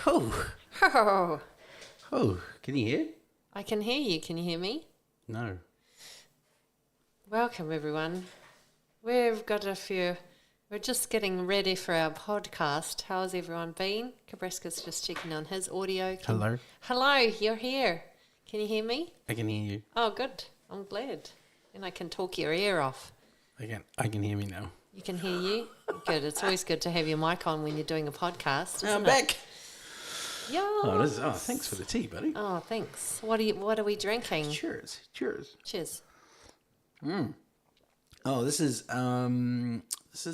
Oh, Oh, oh, can you hear? I can hear you. Can you hear me? No. Welcome, everyone. We're just getting ready for our podcast. How's everyone been? Kebrasca's just checking on his audio. Hello. Hello, you're here. Can you hear me? I can hear you. Oh, good. I'm glad. And I can talk your ear off. I can hear me now. You can hear you? Good. It's always good to have your mic on when you're doing a podcast, isn't I'm it? back. Yeah. Thanks for the tea, buddy. Oh, thanks. What are we drinking? Cheers. Cheers. Oh, this is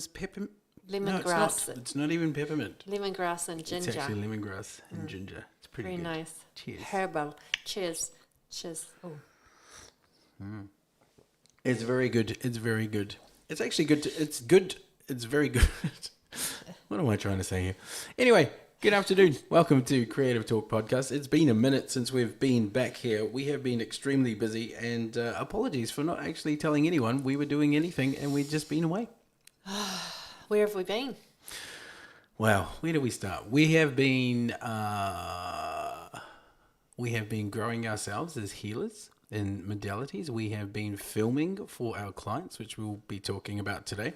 peppermint. Lemongrass. No, it's not even peppermint. Lemongrass and ginger. It's actually lemongrass and ginger. It's pretty Very good. nice. Cheers. Herbal. Cheers. Oh. It's very good. It's very good. It's actually good. It's good. It's very good. What am I trying to say here? Anyway, good afternoon. Welcome to Creative Talk Podcast. It's been a minute since we've been back here. We have been extremely busy, and apologies for not actually telling anyone we were doing anything, and we've just been away. Where have we been? Well, where do we start? We have been growing ourselves as healers in modalities. We have been filming for our clients, which we'll be talking about today,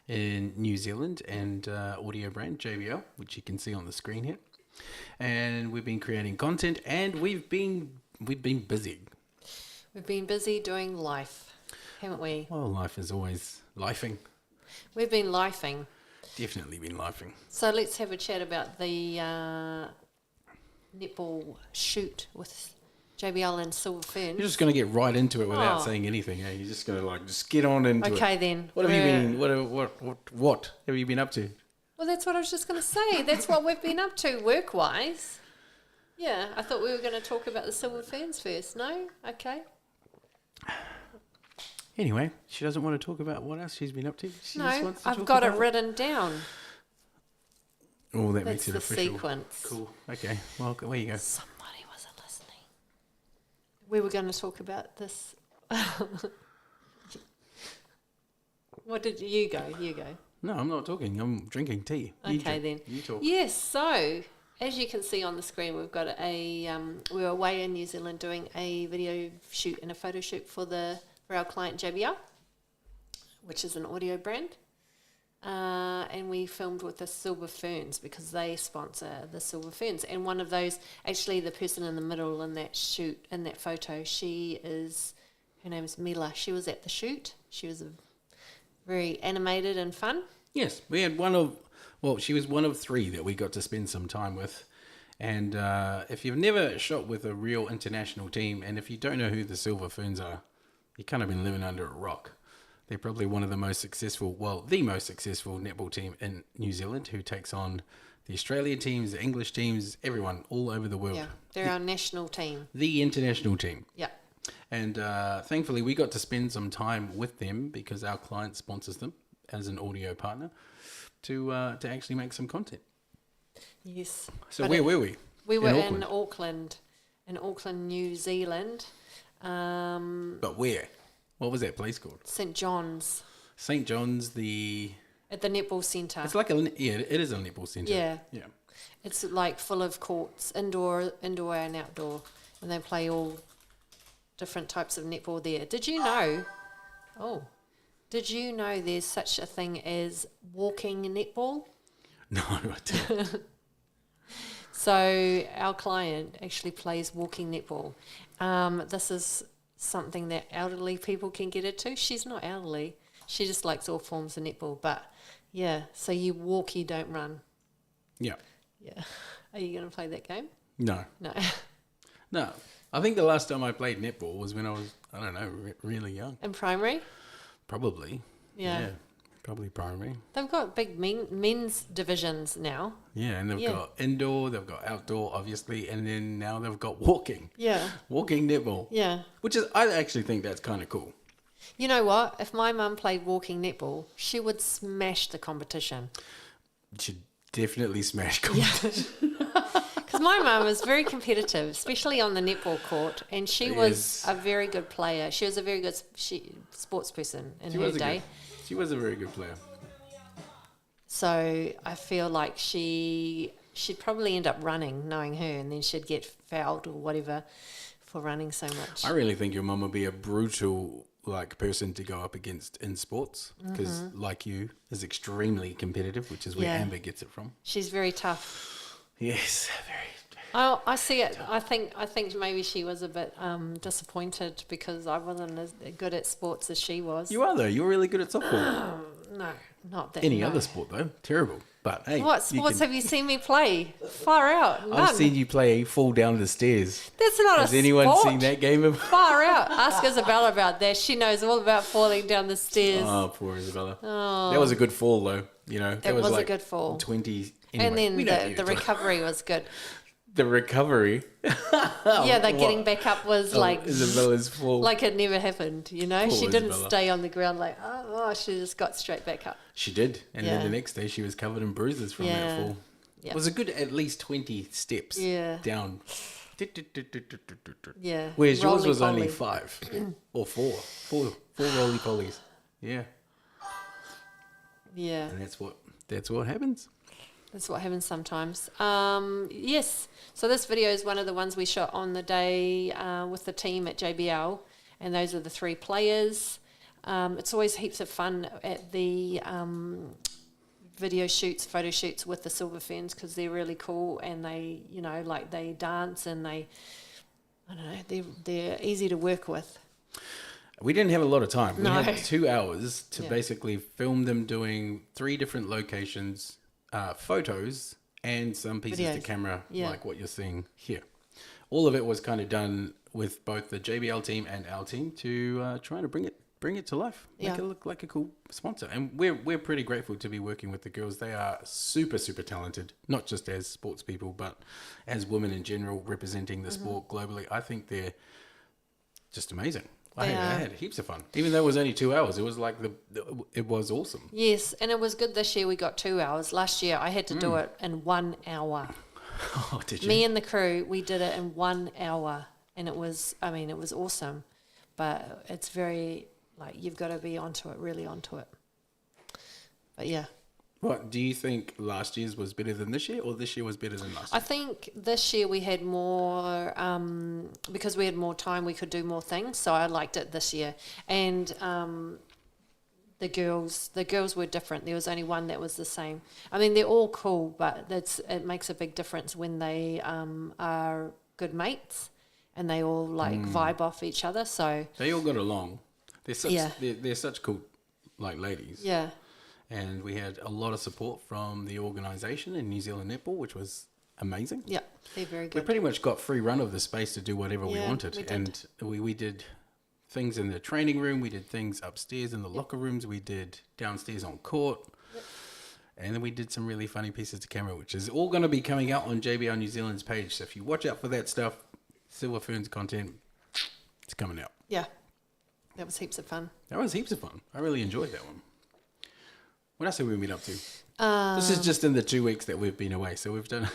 in New Zealand, and audio brand JBL, which you can see on the screen here. And we've been creating content, and we've been busy. We've been busy doing life, haven't we? Well, life is always lifing. We've been lifing. Definitely been lifing. So let's have a chat about the netball shoot with JBL and Silver Ferns. You're just going to get right into it without saying anything, eh? You're just going to just get on into it. Okay, then. What have you been? What have you been up to? Well, that's what I was just going to say. That's what we've been up to work-wise. Yeah, I thought we were going to talk about the Silver Ferns first. No? Okay. Anyway, she doesn't want to talk about what else she's been up to. She just No, wants to I've talk got it about... written down. Oh, that That's makes it the official. sequence. Cool. Okay. Well, where you go. Somebody wasn't listening. We were going to talk about this. What did you go? You go. No, I'm not talking. I'm drinking tea. Okay, then. You talk. Yes, so as you can see on the screen, we've got we were away in New Zealand doing a video shoot and a photo shoot for our client JBR, which is an audio brand. And we filmed with the Silver Ferns because they sponsor the Silver Ferns. And one of those, actually the person in the middle in that shoot, in that photo, her name is Mila. She was at the shoot. She was very animated and fun. Yes, we had she was one of three that we got to spend some time with. And if you've never shot with a real international team, and if you don't know who the Silver Ferns are, you've kind of been living under a rock. They're probably one of the most successful netball team in New Zealand, who takes on the Australian teams, the English teams, everyone all over the world. Yeah, they're our national team. The international team. Yeah. And thankfully, we got to spend some time with them because our client sponsors them as an audio partner to actually make some content. Yes. So where were we? We were in Auckland, New Zealand. But where? What was that place called? St. John's. St. John's, at the netball centre. It's like it is a netball centre. Yeah. Yeah. It's like full of courts, indoor and outdoor, and they play all different types of netball there. Did you know? Did you know there's such a thing as walking netball? No, I didn't. So our client actually plays walking netball. This is something that elderly people can get into. She's not elderly. She just likes all forms of netball. But, yeah, so you walk, you don't run. Yeah. Yeah. Are you going to play that game? No. No. I think the last time I played netball was when I was, I don't know, really young. In primary? Probably. Yeah. Probably primary. They've got big men's divisions now. Yeah, and they've got indoor, they've got outdoor, obviously, and then now they've got walking. Yeah. Walking netball. Yeah. Which is, I actually think that's kind of cool. You know what? If my mum played walking netball, she would smash the competition. She'd definitely smash competition. Because my mum is very competitive, especially on the netball court, and she was a very good player. She was a very good sports person in her day. She was a very good player. So I feel like she she'd probably end up running, knowing her, and then she'd get fouled or whatever for running so much. I really think your mum would be a brutal person to go up against in sports because, like you, is extremely competitive, which is where Amber gets it from. She's very tough. Yes, very. I see it. I think maybe she was a bit disappointed because I wasn't as good at sports as she was. You are though. You're really good at softball. No, not that. Any other sport though, terrible. But hey, what sports have you seen me play? Far out. None. I've seen you play fall down the stairs. That's not Has a anyone sport. seen that game? Far out. Ask Isabella about that. She knows all about falling down the stairs. Oh, poor Isabella. Oh. That was a good fall though. You know, that was a good fall. 20. Anyway, and then the recovery was good. The recovery. Yeah, the getting back up was Isabella's fall. Like it never happened, you know? Poor she didn't Isabella. Stay on the ground like, she just got straight back up. She did. And then the next day she was covered in bruises from that fall. Yep. It was a good at least 20 steps down. Yeah. Whereas yours was only 5 or 4. 4 roly-polies. Yeah. Yeah. And that's what happens. That's what happens sometimes. Yes. So this video is one of the ones we shot on the day with the team at JBL, and those are the 3 players. It's always heaps of fun at the video shoots, photo shoots with the Silver Ferns because they're really cool and they, they dance and they're easy to work with. We didn't have a lot of time. No. We had 2 hours to basically film them doing 3 different locations. Photos and some pieces Videos. to camera, like what you're seeing here. All of it was kind of done with both the JBL team and our team to try to bring it to life, make it look like a cool sponsor. And we're pretty grateful to be working with the girls. They are super, super talented, not just as sports people, but as women in general representing the sport globally. I think they're just amazing. I had heaps of fun. Even though it was only 2 hours, it was like it was awesome. Yes, and it was good this year we got 2 hours. Last year I had to do it in 1 hour. Oh, did you? Me and the crew, we did it in 1 hour, and it was awesome. But it's very, you've got to be really onto it. But yeah. What, do you think last year's was better than this year, or this year was better than last year? I think this year we had more, because we had more time, we could do more things. So I liked it this year. And the girls were different. There was only one that was the same. I mean, they're all cool, but it makes a big difference when they are good mates and they all vibe off each other. So they all got along. They're such cool ladies. Yeah. And we had a lot of support from the organisation in New Zealand Netball, which was amazing. Yeah, they're very good. We pretty much got free run of the space to do whatever we wanted. We did. And we did things in the training room. We did things upstairs in the locker rooms. We did downstairs on court. Yep. And then we did some really funny pieces to camera, which is all going to be coming out on JBL New Zealand's page. So if you watch out for that stuff, Silver Ferns content, it's coming out. Yeah, that was heaps of fun. That was heaps of fun. I really enjoyed that one. What else have we been up to? This is just in the 2 weeks that we've been away, so we've done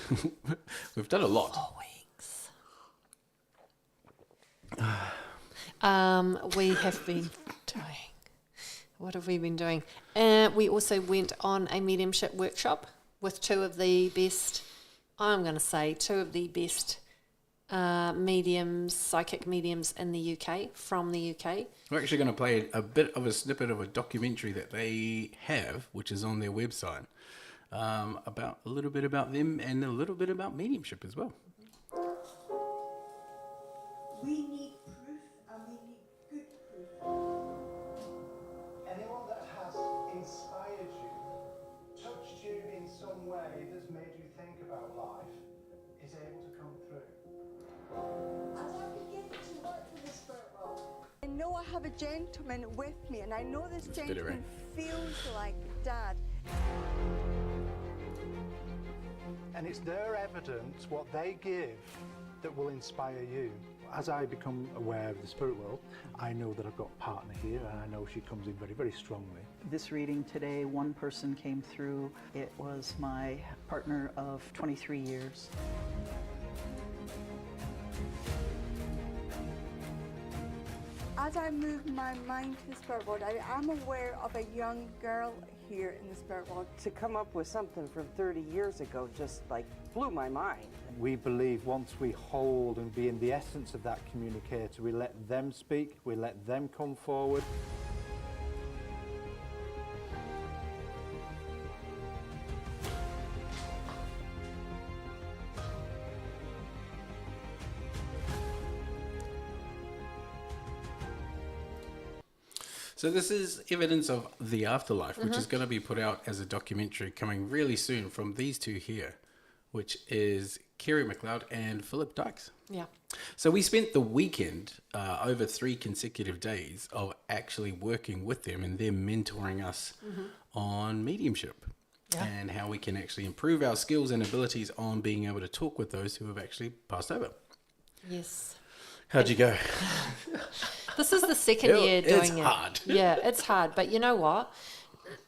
a lot. 4 weeks. We have been doing. What have we been doing? We also went on a mediumship workshop with 2 of the best. I'm going to say 2 of the best psychic mediums in the UK, from the UK. We're actually going to play a bit of a snippet of a documentary that they have, which is on their website, about a little bit about them and a little bit about mediumship as well. We need proof, and we need good proof. Anyone that has inspired you, touched you in some way that's made you think about life, is able to come through. As I begin to work in the spirit world, I know I have a gentleman with me, and I know this gentleman feels like Dad. And it's their evidence, what they give, that will inspire you. As I become aware of the spirit world, I know that I've got a partner here, and I know she comes in very, very strongly. This reading today, one person came through. It was my partner of 23 years. As I move my mind to the spirit world, I am aware of a young girl here in the spirit world, to come up with something from 30 years ago just like blew my mind. We believe once we hold and be in the essence of that communicator, we let them speak, we let them come forward. So this is evidence of the afterlife, which is going to be put out as a documentary coming really soon from these two here, which is Kerry McLeod and Philip Dykes. Yeah. So we spent the weekend over 3 consecutive days of actually working with them and them mentoring us on mediumship and how we can actually improve our skills and abilities on being able to talk with those who have actually passed over. Yes. How'd you go? This is the second year doing it's it. hard. Yeah, it's hard. But you know what?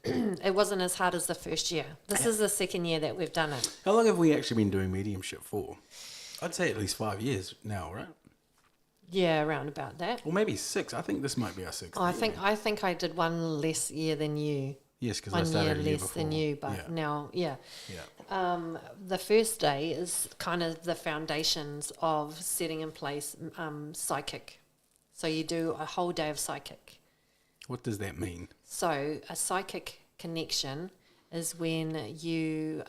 It wasn't as hard as the first year. This is the second year that we've done it. How long have we actually been doing mediumship for? I'd say at least 5 years now, right? Yeah, around about that. Or maybe 6. I think this might be our 6th. Oh, I think I did one less year than you. Yes, because I 1 year started a year less than before. you, but now, yeah. Yeah. The first day is kind of the foundations of setting in place psychic. So you do a whole day of psychic. What does that mean? So a psychic connection is when you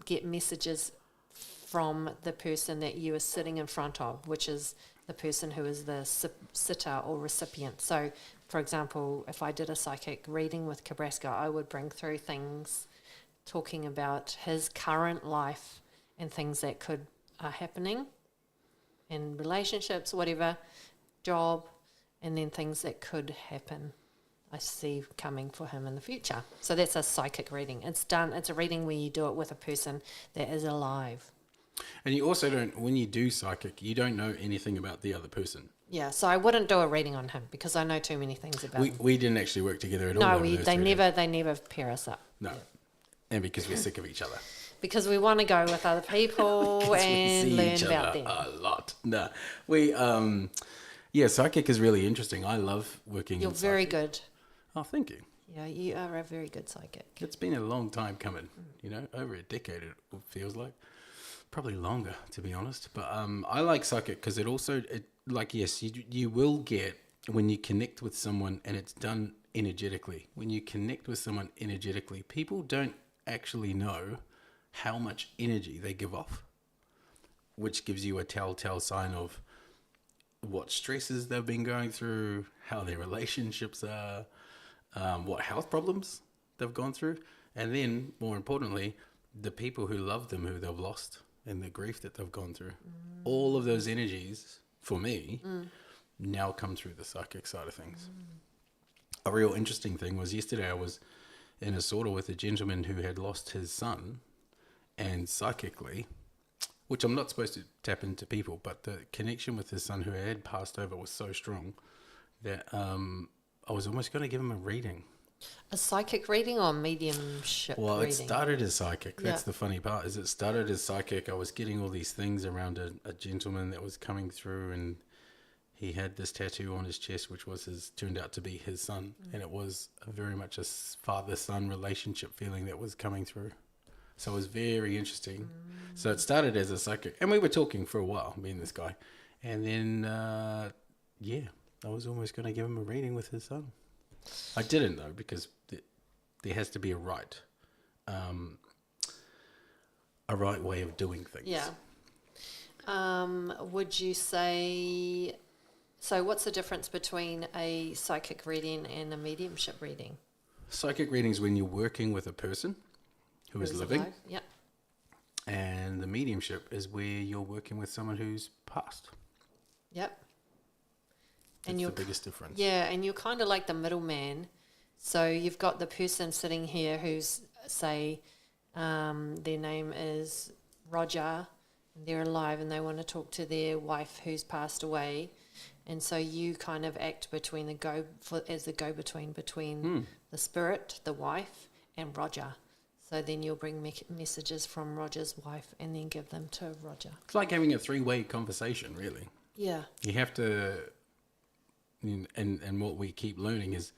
get messages from the person that you are sitting in front of, which is the person who is the sitter or recipient. So, for example, if I did a psychic reading with Kebrasca, I would bring through things talking about his current life and things that are happening in relationships, whatever, job, and then things that could happen I see coming for him in the future. So that's a psychic reading. It's a reading where you do it with a person that is alive. And you also don't, when you do psychic, you don't know anything about the other person. Yeah, so I wouldn't do a reading on him because I know too many things about him. We didn't actually work together at all. No, over those they 3 days. never pair us up. No. And because we're sick of each other. Because we want to go with other people and learn about them. A lot. No. Psychic is really interesting. I love working You're in very psychic. good. Oh, thank you. Yeah, you are a very good psychic. It's been a long time coming, over a decade it feels like. Probably longer, to be honest. But I like psychic because you will get, when you connect with someone and it's done energetically, when you connect with someone energetically, people don't actually know how much energy they give off, which gives you a telltale sign of what stresses they've been going through, how their relationships are, what health problems they've gone through, and then, more importantly, the people who love them, who they've lost, and the grief that they've gone through. All of those energies, for me, now come through the psychic side of things. A real interesting thing was yesterday I was in a sauna with a gentleman who had lost his son, and psychically, which I'm not supposed to tap into people, but the connection with his son who had passed over was so strong that I was almost going to give him a reading. A psychic reading or mediumship reading? Well, it started as psychic. That's Yeah. the funny part, is it started as psychic. I was getting all these things around a gentleman that was coming through, and he had this tattoo on his chest, which turned out to be his son. And it was very much a father-son relationship feeling that was coming through. So it was very interesting. So it started as a psychic. And we were talking for a while, me and this guy. And then, I was almost going to give him a reading with his son. I didn't, though, because there has to be a right way of doing things. Yeah. Would you say... So what's the difference between a psychic reading and a mediumship reading? Psychic readings when you're working with a person who is living. Alive? Yeah. And the mediumship is where you're working with someone who's passed. Yep. That's the biggest difference. Yeah, and you're kind of like the middleman. So you've got the person sitting here who's, say, their name is Roger, and they're alive and they want to talk to their wife who's passed away. And so you kind of act between as the go-between between the spirit, the wife, and Roger. So then you'll bring messages from Roger's wife and then give them to Roger. It's like having a 3-way conversation, really. Yeah. You have to, and what we keep learning is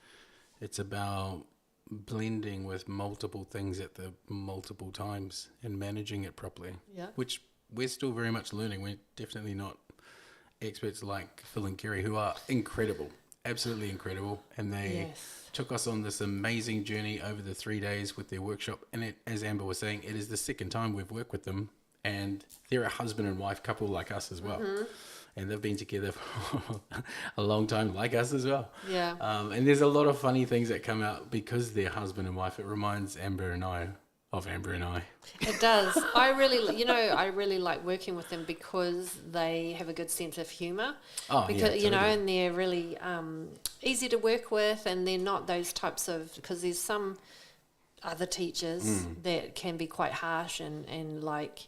it's about blending with multiple things at the multiple times and managing it properly. Yeah. Which we're still very much learning. We're definitely not experts like Phil and Kerry, who are incredible, absolutely incredible. And they Yes. took us on this amazing journey over the 3 days with their workshop. And it, as Amber was saying, it is the second time we've worked with them. And they're a husband and wife couple like us as well. And they've been together for a long time like us as well. Yeah. And there's a lot of funny things that come out because they're husband and wife. It reminds Amber and I of Amber and I. It does. I really like working with them because they have a good sense of humour. Oh, because yeah, totally. and they're really easy to work with, and they're not those types of, because there's some other teachers that can be quite harsh and like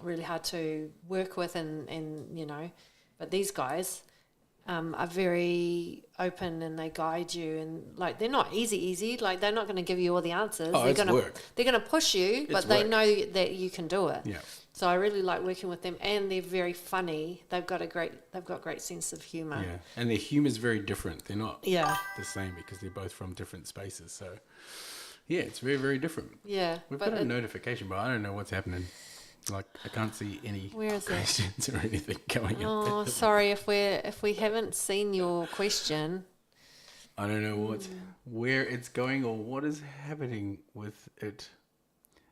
really hard to work with, and but these guys are very open, and they guide you, and like they're not easy, like they're not going to give you all the answers. Oh, it's work. They're going to push you, but It's they work. know that you can do it. Yeah. So I really like working with them, and they're very funny. They've got great sense of humour. Yeah. And their humour is very different. They're not Yeah. the same because they're both from different spaces. So, yeah, it's very, very different. Yeah. We've but got a notification, but I don't know what's happening. Like, I can't see any Where is it? questions or anything going up. Oh, sorry if we haven't seen your question. I don't know where it's going or what is happening with it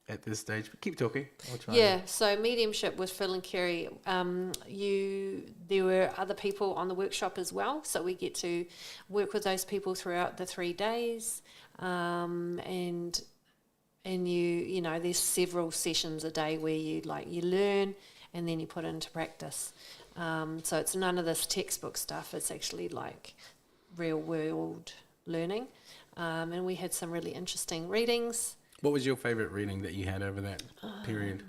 at this stage. But keep talking. I'll try. Yeah, so mediumship with Phil and Kerry. There were other people on the workshop as well, so we get to work with those people throughout the 3 days, and there's several sessions a day where you learn and then you put it into practice. So it's none of this textbook stuff. It's actually like real world learning, and we had some really interesting readings. What was your favourite reading that you had over that period?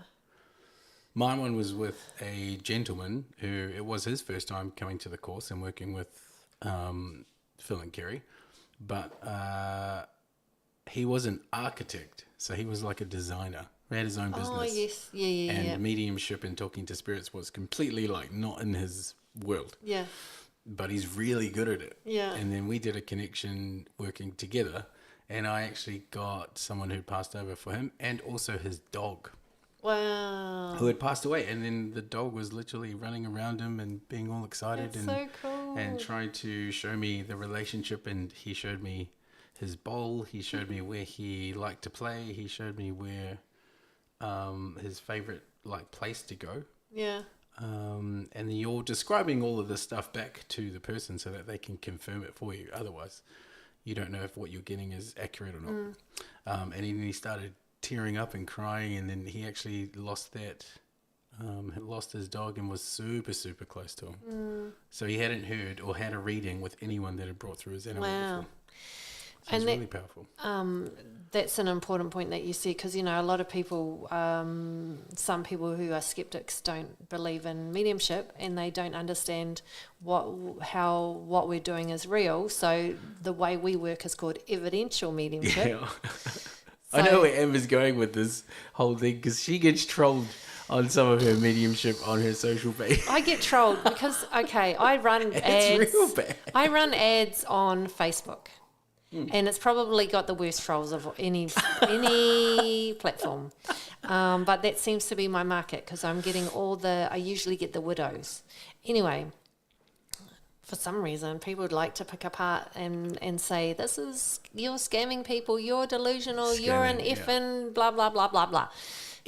My one was with a gentleman who it was his first time coming to the course and working with Phil and Kerry, but he was an architect, so he was like a designer. He had his own business. Oh yes, yeah. And mediumship and talking to spirits was completely like not in his world. Yeah. But he's really good at it. Yeah. And then we did a connection working together, and I actually got someone who passed over for him and also his dog Wow. who had passed away. And then the dog was literally running around him and being all excited That's so cool. and trying to show me the relationship. And he showed me his bowl. He showed me where he liked to play. He showed me where his favorite like place to go. Yeah. And then you're describing all of this stuff back to the person so that they can confirm it for you. Otherwise, you don't know if what you're getting is accurate or not. And then he started tearing up and crying, and then he actually lost his dog and was super, super close to him. So he hadn't heard or had a reading with anyone that had brought through his animal Wow. before. So it's really powerful. That's an important point that you see, because a lot of people, some people who are skeptics don't believe in mediumship, and they don't understand what we're doing is real. So the way we work is called evidential mediumship. Yeah. I know where Amber's going with this whole thing, because she gets trolled on some of her mediumship on her social page. I get trolled because I run ads. It's real bad. I run ads on Facebook. And it's probably got the worst trolls of any platform. But that seems to be my market, because I'm getting I usually get the widows. Anyway, for some reason, people would like to pick apart and say, you're scamming people, you're delusional, you're an Scamming, effing blah, blah, blah, blah, blah.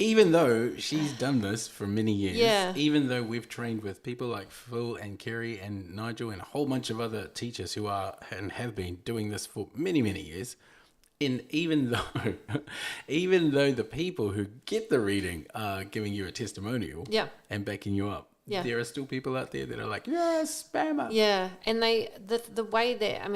Even though she's done this for many years, Yeah. even though we've trained with people like Phil and Kerry and Nigel and a whole bunch of other teachers who are and have been doing this for many, many years, and even though the people who get the reading are giving you a testimonial Yeah. and backing you up, Yeah. there are still people out there that are like, you're a spammer. Yeah, and the way that,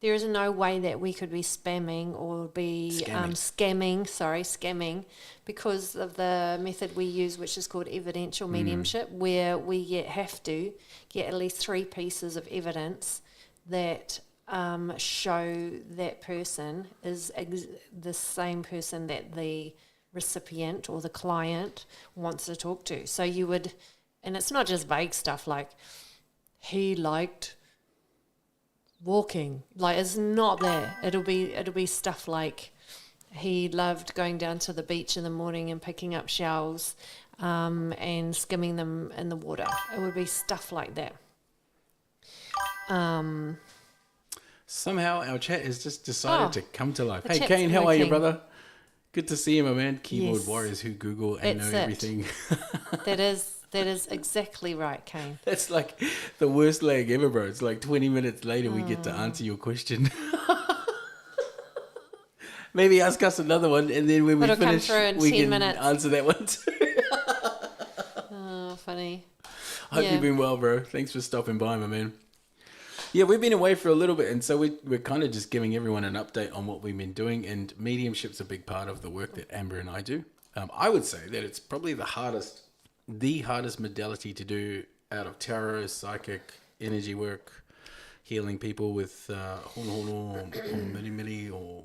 there is no way that we could be spamming or be scamming, because of the method we use, which is called evidential mediumship, where we have to get at least 3 pieces of evidence that show that person is the same person that the recipient or the client wants to talk to. So you would, and it's not just vague stuff like, he liked walking. Like, it's not there. It'll be stuff like he loved going down to the beach in the morning and picking up shells and skimming them in the water. It would be stuff like that. Somehow our chat has just decided to come to life. the Hey, chat's Kane, how are you, working. brother? Good to see you, my man. Keyboard Yes. warriors who Google and That's know it. everything. That is exactly right, Kane. That's like the worst lag ever, bro. It's like 20 minutes later we get to answer your question. Maybe ask us another one, and then when we It'll come finish, through in we 10 can minutes. answer that one too. Oh, funny. Hope Yeah. you've been well, bro. Thanks for stopping by, my man. Yeah, we've been away for a little bit, and so we're kind of just giving everyone an update on what we've been doing, and mediumship's a big part of the work that Amber and I do. I would say that it's probably the hardest modality to do out of tarot, psychic, energy work, healing people with hono or miri miri or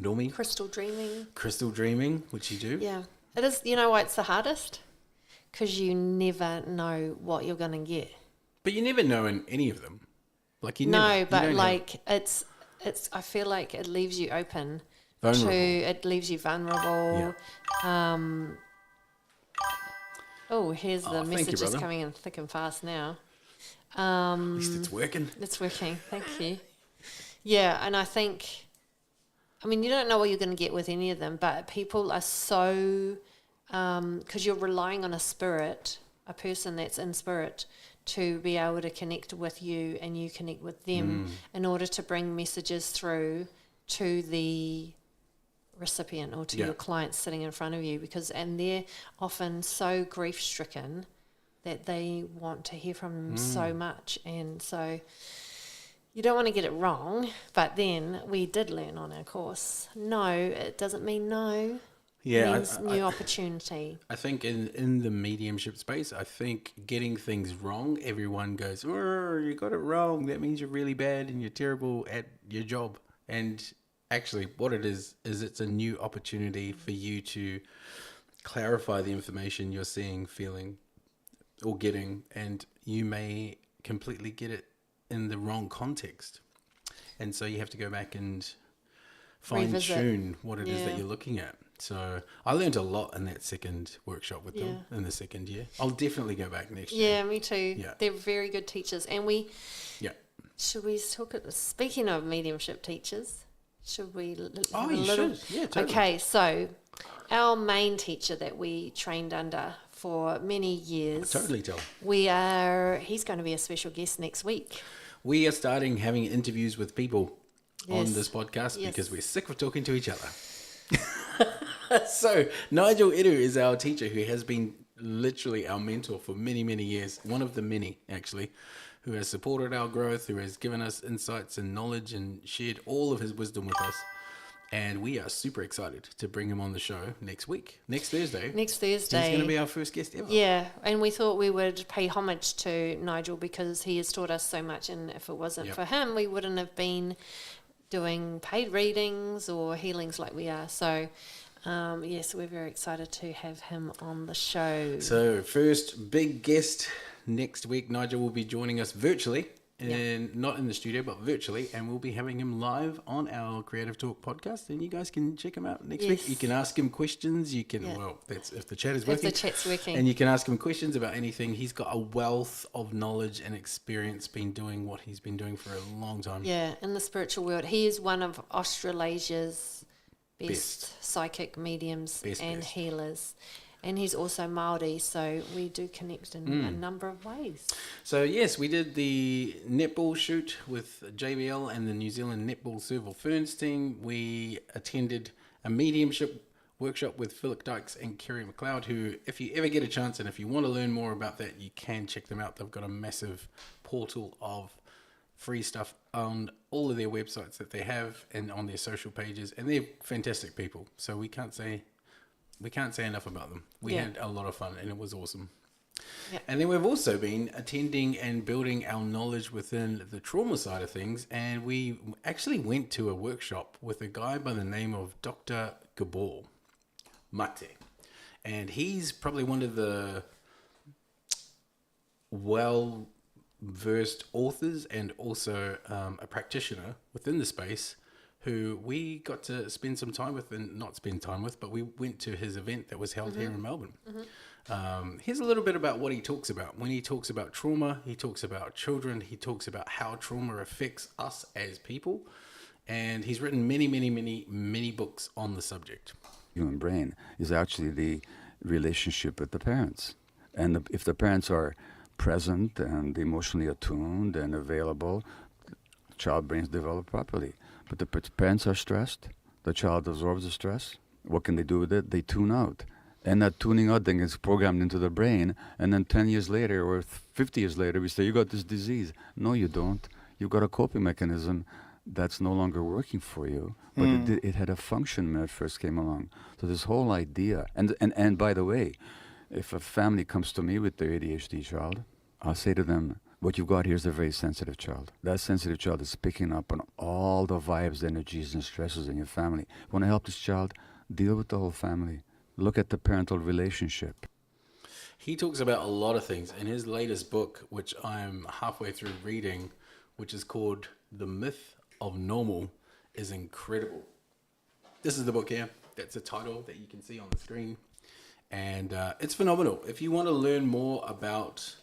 Domi. Crystal dreaming. Crystal dreaming, which you do. Yeah. It is. You know why it's the hardest? Because you never know what you're going to get. But you never know in any of them. Like you No, never, you but don't like it's. I feel like it leaves you open Vulnerable. it leaves you vulnerable. Oh, here's the thank you, messages brother. coming in thick and fast now. At least it's working. It's working. Thank you. Yeah, and I think, I mean, you don't know what you're going to get with any of them, but people are so, because you're relying on a spirit, a person that's in spirit, to be able to connect with you and you connect with them in order to bring messages through to the recipient or to Yeah. your client sitting in front of you, and they're often so grief stricken that they want to hear from them so much, and so you don't want to get it wrong. But then we did learn on our course, no, it doesn't mean no. Yeah, It means new opportunity. I think in the mediumship space, I think getting things wrong, everyone goes, "Oh, you got it wrong. That means you're really bad and you're terrible at your job." And actually, what it is it's a new opportunity for you to clarify the information you're seeing, feeling, or getting, and you may completely get it in the wrong context. And so you have to go back and fine Revisit. tune what it is that Yeah. you're looking at. So I learned a lot in that second workshop with them in the second year. I'll definitely go back next year. Yeah, me too. Yeah. They're very good teachers. And Yeah. should we talk, speaking of mediumship teachers, should we Oh, have a you little... should. Yeah, totally. Okay, so our main teacher that we trained under for many years, Totally tell. he's going to be a special guest next week. We are starting having interviews with people on Yes. this podcast Yes. because we're sick of talking to each other. So Nigel Edu is our teacher who has been literally our mentor for many, many years. One of the many, actually, who has supported our growth, who has given us insights and knowledge and shared all of his wisdom with us. And we are super excited to bring him on the show next week, next Thursday. Next He's Thursday. going to be our first guest ever. Yeah, and we thought we would pay homage to Nigel because he has taught us so much, and if it wasn't Yep. for him, we wouldn't have been doing paid readings or healings like we are. So, yes, we're very excited to have him on the show. So, first big guest next week, Nigel will be joining us virtually, and not in the studio, but virtually, and we'll be having him live on our Creative Talk podcast, and you guys can check him out next week. Yes. You can ask him questions. You can, Yeah. well, that's if the chat is If working. the chat's working. And you can ask him questions about anything. He's got a wealth of knowledge and experience, been doing what he's been doing for a long time. Yeah, in the spiritual world. He is one of Australasia's best, Best. psychic mediums Best. healers. And he's also Māori, so we do connect in a number of ways. So yes, we did the netball shoot with JBL and the New Zealand Netball Serval Ferns team. We attended a mediumship workshop with Philip Dykes and Kerry McLeod, who, if you ever get a chance and if you want to learn more about that, you can check them out. They've got a massive portal of free stuff on all of their websites that they have and on their social pages, and they're fantastic people. So we can't say enough about them. We Yeah. had a lot of fun and it was awesome. Yeah. And then we've also been attending and building our knowledge within the trauma side of things. And we actually went to a workshop with a guy by the name of Dr. Gabor Mate. And he's probably one of the versed authors and also a practitioner within the space who we got to spend some time with, and not spend time with, but we went to his event that was held here in Melbourne. Here's a little bit about what he talks about. When he talks about trauma, he talks about children, he talks about how trauma affects us as people, and he's written many books on the subject. Human brain is actually the relationship with the parents. And if the parents are present and emotionally attuned and available, child brains develop properly. But the parents are stressed, the child absorbs the stress. What can they do with it? They tune out. And that tuning out thing is programmed into the brain, and then 10 years later or 50 years later, we say, you got this disease. No, you don't. You've got a coping mechanism that's no longer working for you, but it had a function when it first came along. So this whole idea, and by the way, if a family comes to me with their ADHD child, I'll say to them, what you've got here is a very sensitive child. That sensitive child is picking up on all the vibes, energies, and stresses in your family. You want to help this child? Deal with the whole family. Look at the parental relationship. He talks about a lot of things in his latest book, which I'm halfway through reading, which is called The Myth of Normal, is incredible. This is the book here. That's the title that you can see on the screen. And it's phenomenal. If you want to learn more about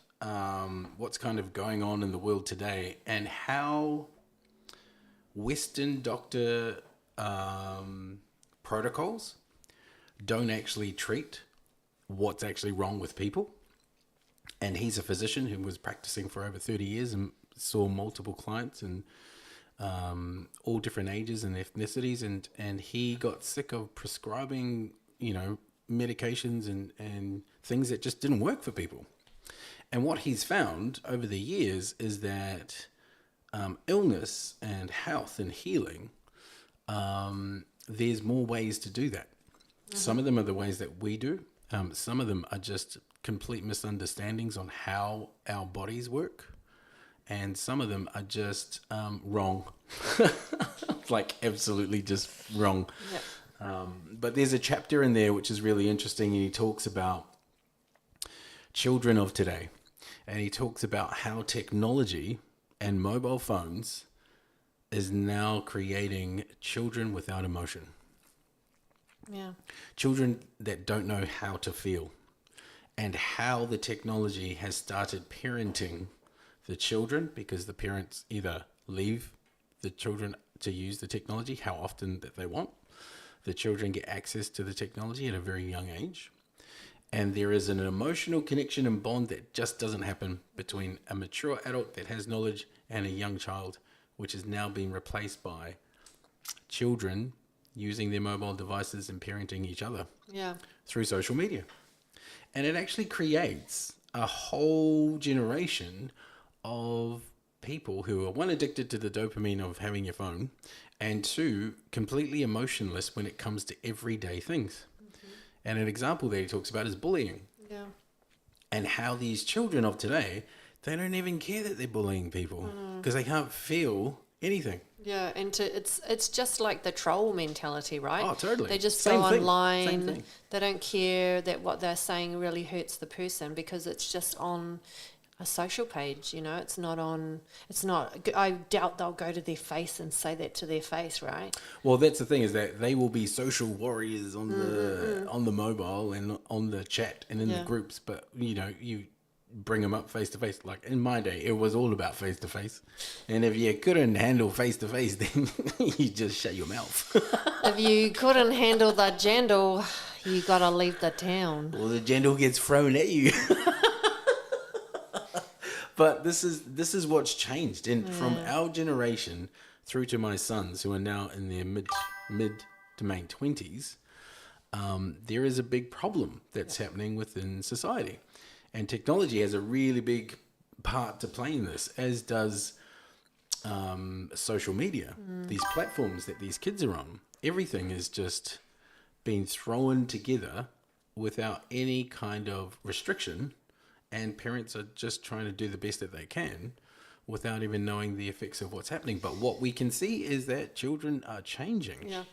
what's kind of going on in the world today and how Western doctor protocols don't actually treat what's actually wrong with people. And he's a physician who was practicing for over 30 years and saw multiple clients and all different ages and ethnicities. And he got sick of prescribing, medications and things that just didn't work for people. And what he's found over the years is that illness and health and healing, there's more ways to do that. Some of them are the ways that we do. Some of them are just complete misunderstandings on how our bodies work. And some of them are just wrong. Like absolutely just wrong. Yep. But there's a chapter in there which is really interesting, and he talks about children of today. And he talks about how technology and mobile phones is now creating children without emotion. Yeah. Children that don't know how to feel, and how the technology has started parenting the children, because the parents either leave the children to use the technology how often that they want. The children get access to the technology at a very young age. And there is an emotional connection and bond that just doesn't happen between a mature adult that has knowledge and a young child, which is now being replaced by children using their mobile devices and parenting each other through social media. And it actually creates a whole generation of people who are, one, addicted to the dopamine of having your phone, and two, completely emotionless when it comes to everyday things. And an example that he talks about is bullying. Yeah. And how these children of today, they don't even care that they're bullying people because they can't feel anything. Yeah, and it's just like the troll mentality, right? Oh, totally. They just Same go thing. online. Same thing. They don't care that what they're saying really hurts the person because it's just on a social page, it's not on, I doubt they'll go to their face and say that to their face, right? Well, that's the thing, is that they will be social warriors on the mobile and on the chat and in the groups, but you bring them up face to face. Like in my day, it was all about face to face, and if you couldn't handle face to face, then you just shut your mouth. If you couldn't handle the jandal, you gotta leave the town. Well, the jandal gets thrown at you. But this is what's changed, and from our generation through to my sons, who are now in their mid to late 20s, there is a big problem that's happening within society, and technology has a really big part to play in this, as does social media. These platforms that these kids are on, everything is just being thrown together without any kind of restriction. And parents are just trying to do the best that they can without even knowing the effects of what's happening. But what we can see is that children are changing. Yeah.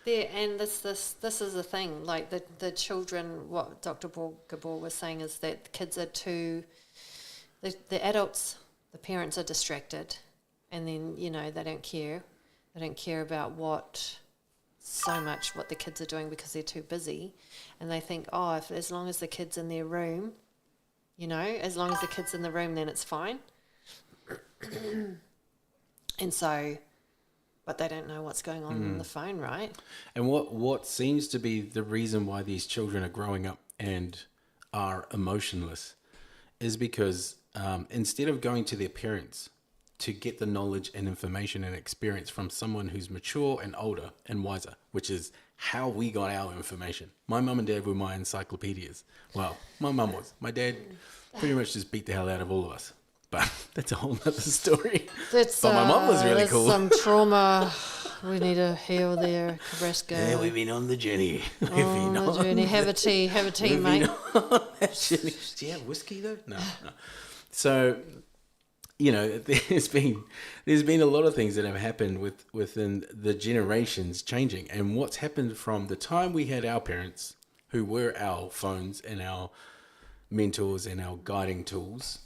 There, and this is the thing. Like the children, what Dr. Gabor was saying is that kids are the adults the parents are distracted, and then, you know, they don't care. They don't care about so much what the kids are doing because they're too busy. And they think, oh, as long as the kid's in their room, you know, as long as the kid's in the room, then it's fine. And so, but they don't know what's going on the phone, right? And what seems to be the reason why these children are growing up and are emotionless is because instead of going to their parents to get the knowledge and information and experience from someone who's mature and older and wiser, which is how we got our information. My mum and dad were my encyclopedias. Well, my mum was. My dad pretty much just beat the hell out of all of us. But that's a whole other story. But my mum was really cool. There's some trauma we need to heal there, Kebrasca. Yeah, we've been on the journey. The journey. Have a tea, mate. Do you have whiskey though? No. So, you know, there's been a lot of things that have happened within the generations changing, and what's happened from the time we had our parents, who were our phones and our mentors and our guiding tools.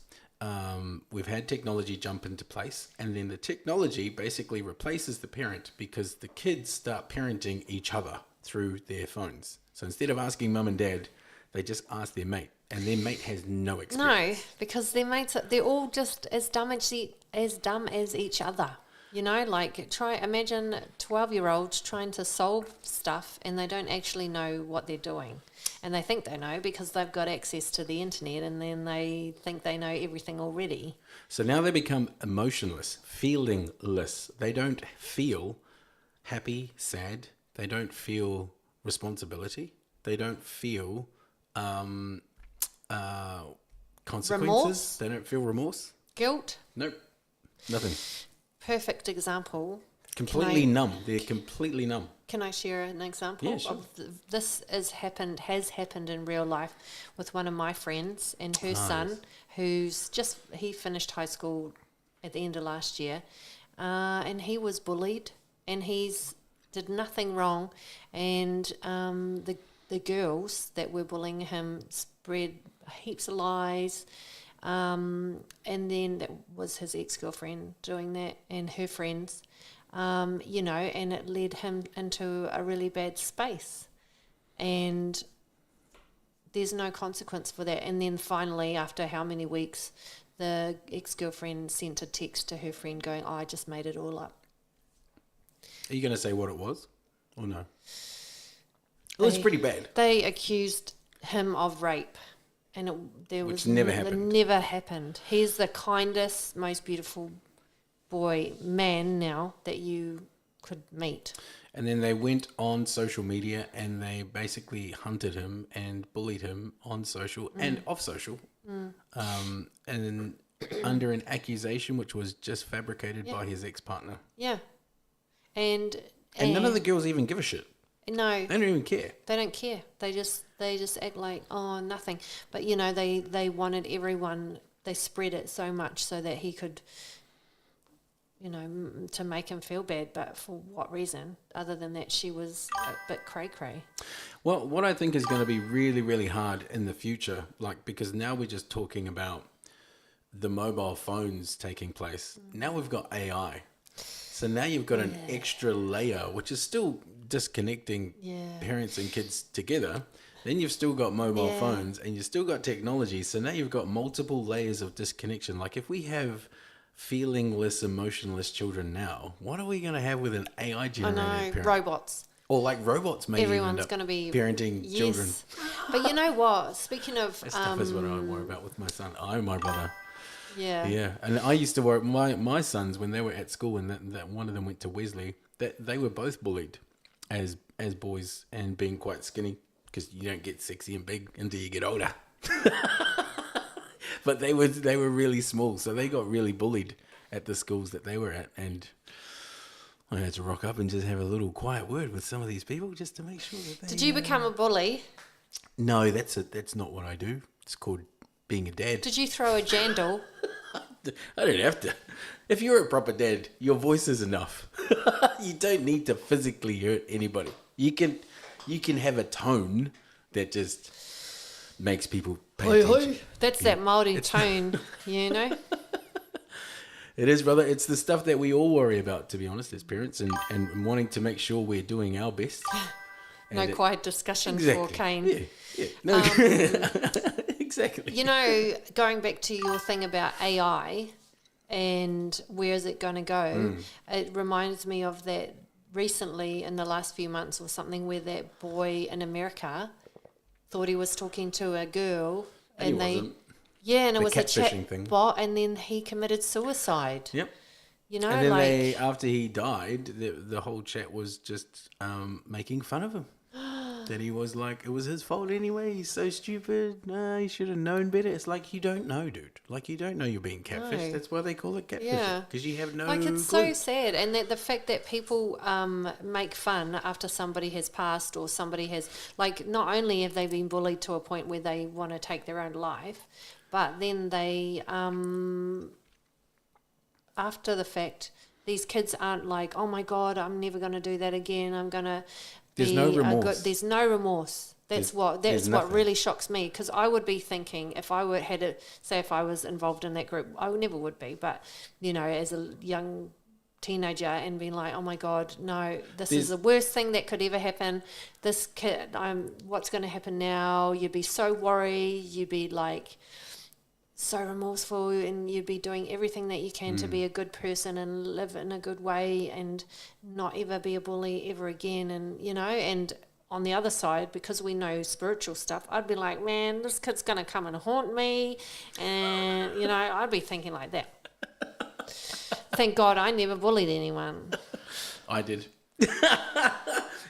We've had technology jump into place, and then the technology basically replaces the parent because the kids start parenting each other through their phones. So instead of asking mum and dad, they just ask their mate, and their mate has no experience. No, because their mates, they're all just as dumb as each other. You know, like imagine 12-year-olds trying to solve stuff and they don't actually know what they're doing. And they think they know because they've got access to the internet, and then they think they know everything already. So now they become emotionless, feelingless. They don't feel happy, sad. They don't feel responsibility. They don't feel consequences. Remorse? They don't feel remorse. Guilt? Nope. Nothing. Perfect example. Completely numb. They're completely numb. Can I share an example? Yeah, sure. This has happened in real life with one of my friends and her son, who's he finished high school at the end of last year, and he was bullied, and he's did nothing wrong, and the girls that were bullying him spread heaps of lies, and then that was his ex-girlfriend doing that and her friends. You know, and it led him into a really bad space. And there's no consequence for that. And then finally, after how many weeks, the ex-girlfriend sent a text to her friend going, oh, I just made it all up. Are you going to say what it was or no? It was pretty bad. They accused him of rape. And Which never happened. Never happened. He's the kindest, most beautiful man now that you could meet. And then they went on social media and they basically hunted him and bullied him on social and off social, and under an accusation which was just fabricated by his ex-partner. Yeah, and none of the girls even give a shit. No, they don't even care. They don't care. They just act like, oh, nothing. But you know, they wanted everyone. They spread it so much so that he could, you know, to make him feel bad. But for what reason? Other than that, she was a bit cray-cray. Well, what I think is going to be really, really hard in the future, like, because now we're just talking about the mobile phones taking place. Now we've got AI. So now you've got an extra layer, which is still disconnecting parents and kids together. Then you've still got mobile phones and you've still got technology. So now you've got multiple layers of disconnection. Like if we have feelingless, emotionless children now, what are we going to have with an AI generated parent? Robots. Or like robots maybe. Everyone's going to be parenting children. But you know what? Speaking of... That stuff is what I worry about with my son. My brother. Yeah. Yeah. And I used to worry, my sons, when they were at school and that one of them went to Wesley, that they were both bullied as boys and being quite skinny, because you don't get sexy and big until you get older. But they were really small, so they got really bullied at the schools that they were at, and I had to rock up and just have a little quiet word with some of these people just to make sure that they... Did you become a bully? No, that's not what I do. It's called being a dad. Did you throw a jandal? I don't have to. If you're a proper dad, your voice is enough. You don't need to physically hurt anybody. You can have a tone that just makes people pay attention. That's that Māori tone, you know? It is, brother. It's the stuff that we all worry about, to be honest, as parents, and wanting to make sure we're doing our best. No And quiet discussion exactly. for Kane. Yeah. No, exactly. You know, going back to your thing about AI and where is it going to go, it reminds me of that recently in the last few months or something where that boy in America thought he was talking to a girl And he they wasn't. yeah, and it The was a catfishing chat thing. bot, and then he committed suicide. Yep. You know, And then like after he died, the whole chat was just making fun of him. That he was like, it was his fault anyway. He's so stupid. Nah, he should have known better. It's like, you don't know, dude. Like, you don't know you're being catfished. No. That's why they call it catfishing. Yeah. Because you have no like it's so clue. sad, and that the fact that people make fun after somebody has passed or somebody has, like, not only have they been bullied to a point where they want to take their own life, but then they after the fact, these kids aren't like, oh my God, I'm never going to do that again. I'm going to There's no remorse. There's no remorse. That's what nothing. really shocks me, because I would be thinking if I would had it, say if I was involved in that group, I never would be, but you know, as a young teenager and being like, oh my God, no, this is the worst thing that could ever happen. This kid, what's going to happen now? You'd be so worried. You'd be like so remorseful, and you'd be doing everything that you can to be a good person and live in a good way and not ever be a bully ever again. And you know, and on the other side, because we know spiritual stuff, I'd be like, man, this kid's going to come and haunt me, and you know, I'd be thinking like that. Thank God I never bullied anyone. I did.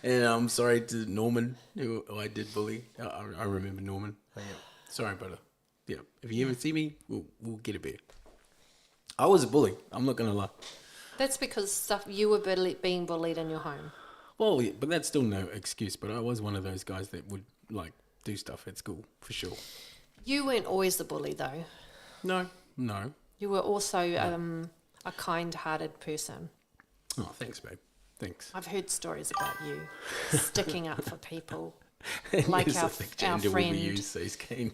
And I'm sorry to Norman, who I did bully. I remember Norman. Yeah. Sorry, brother. Yeah, if you ever see me, we'll get a beer. I was a bully. I'm not going to lie. That's because you were being bullied in your home. Well, yeah, but that's still no excuse. But I was one of those guys that would like do stuff at school for sure. You weren't always the bully, though. No. You were also a kind-hearted person. Oh, thanks, babe. Thanks. I've heard stories about you sticking up for people, Yes, like I our think gender will friend. be used, says Kane.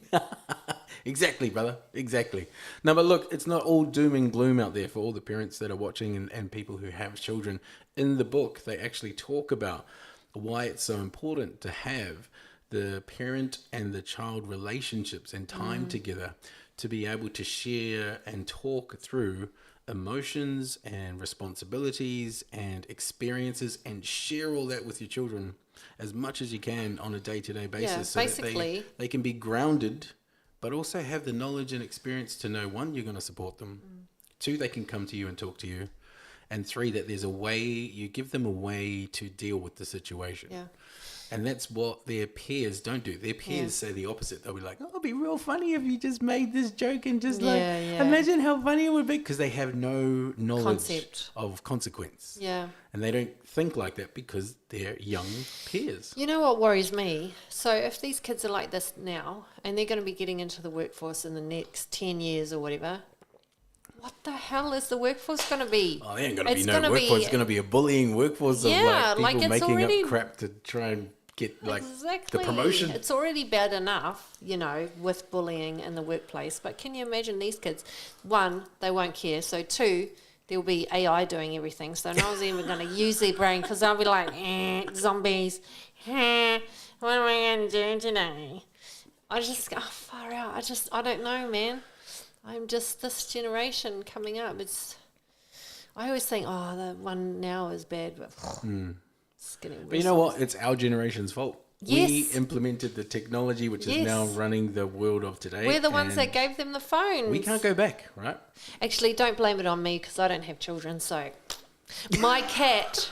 Exactly, brother. Exactly. No, but look, it's not all doom and gloom out there for all the parents that are watching and people who have children. In the book, they actually talk about why it's so important to have the parent and the child relationships and time together to be able to share and talk through emotions and responsibilities and experiences and share all that with your children as much as you can on a day-to-day basis, so basically, that they can be grounded but also have the knowledge and experience to know, one, you're going to support them, two, they can come to you and talk to you, and three, that there's a way, you give them a way to deal with the situation. Yeah. And that's what their peers don't do. Their peers say the opposite. They'll be like, oh, it'd be real funny if you just made this joke and just imagine how funny it would be. Because they have no knowledge of consequence. Yeah. And they don't think like that because they're young peers. You know what worries me? So if these kids are like this now and they're going to be getting into the workforce in the next 10 years or whatever, what the hell is the workforce going to be? Oh, there ain't going to be no workforce. It's going to be a bullying workforce of people making up crap to try and get the promotion. It's already bad enough, you know, with bullying in the workplace. But can you imagine these kids? One, they won't care. So two, there'll be AI doing everything. So no one's even going to use their brain because they'll be like, zombies. What am I going to do today? I just go, far out. I don't know, man. I'm just this generation coming up. I always think, the one now is bad, but it's getting worse. But you know what? It's our generation's fault. Yes. We implemented the technology which is now running the world of today. We're the ones that gave them the phones. We can't go back, right? Actually, don't blame it on me because I don't have children. So my cat,